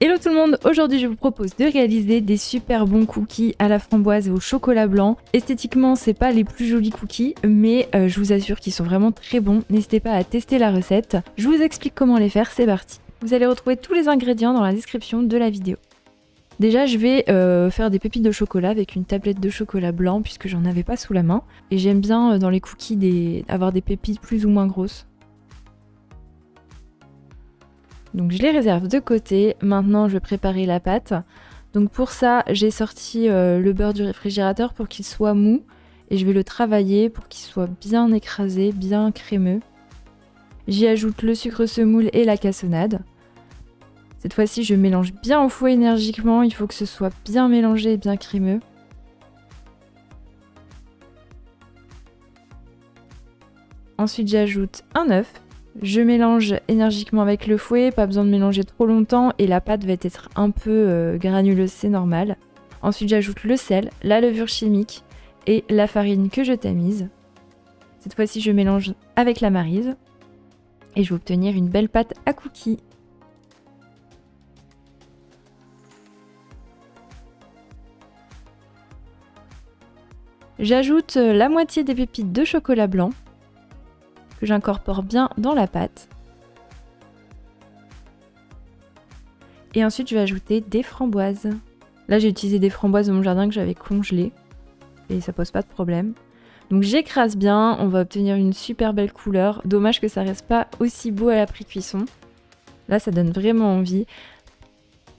Hello tout le monde, aujourd'hui je vous propose de réaliser des super bons cookies à la framboise et au chocolat blanc. Esthétiquement c'est pas les plus jolis cookies mais je vous assure qu'ils sont vraiment très bons. N'hésitez pas à tester la recette. Je vous explique comment les faire, c'est parti. Vous allez retrouver tous les ingrédients dans la description de la vidéo. Déjà je vais faire des pépites de chocolat avec une tablette de chocolat blanc puisque j'en avais pas sous la main. Et j'aime bien dans les cookies avoir des pépites plus ou moins grosses. Donc je les réserve de côté. Maintenant je vais préparer la pâte. Donc pour ça j'ai sorti le beurre du réfrigérateur pour qu'il soit mou. Et je vais le travailler pour qu'il soit bien écrasé, bien crémeux. J'y ajoute le sucre semoule et la cassonade. Cette fois-ci je mélange bien au fouet énergiquement. Il faut que ce soit bien mélangé et bien crémeux. Ensuite j'ajoute un œuf. Je mélange énergiquement avec le fouet, pas besoin de mélanger trop longtemps et la pâte va être un peu granuleuse, c'est normal. Ensuite j'ajoute le sel, la levure chimique et la farine que je tamise. Cette fois-ci je mélange avec la maryse et je vais obtenir une belle pâte à cookies. J'ajoute la moitié des pépites de chocolat blanc que j'incorpore bien dans la pâte. Et ensuite je vais ajouter des framboises. Là j'ai utilisé des framboises de mon jardin que j'avais congelées et ça pose pas de problème. Donc j'écrase bien, on va obtenir une super belle couleur. Dommage que ça reste pas aussi beau à la pré-cuisson. Là ça donne vraiment envie.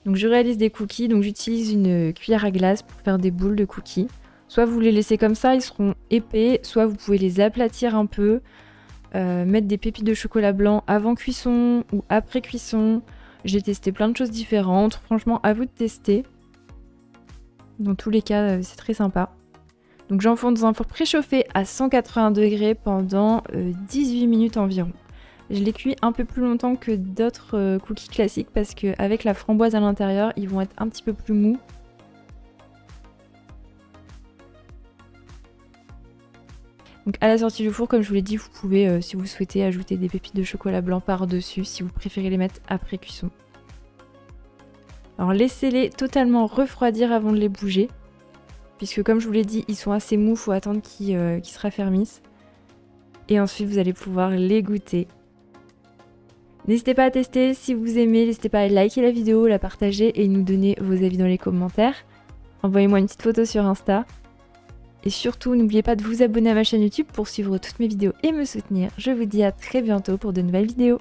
Donc je réalise des cookies, donc j'utilise une cuillère à glace pour faire des boules de cookies. Soit vous les laissez comme ça, ils seront épais, soit vous pouvez les aplatir un peu. Mettre des pépites de chocolat blanc avant cuisson ou après cuisson. J'ai testé plein de choses différentes. Franchement, à vous de tester. Dans tous les cas, c'est très sympa. Donc j'enfourne dans un four préchauffé à 180 degrés pendant 18 minutes environ. Je les cuis un peu plus longtemps que d'autres cookies classiques parce qu'avec la framboise à l'intérieur, ils vont être un petit peu plus mous. Donc à la sortie du four, comme je vous l'ai dit, vous pouvez, si vous souhaitez, ajouter des pépites de chocolat blanc par-dessus, si vous préférez les mettre après cuisson. Alors laissez-les totalement refroidir avant de les bouger, puisque comme je vous l'ai dit, ils sont assez mous, il faut attendre qu'ils se raffermissent. Et ensuite, vous allez pouvoir les goûter. N'hésitez pas à tester, si vous aimez, n'hésitez pas à liker la vidéo, la partager et nous donner vos avis dans les commentaires. Envoyez-moi une petite photo sur Insta. Et surtout, n'oubliez pas de vous abonner à ma chaîne YouTube pour suivre toutes mes vidéos et me soutenir. Je vous dis à très bientôt pour de nouvelles vidéos.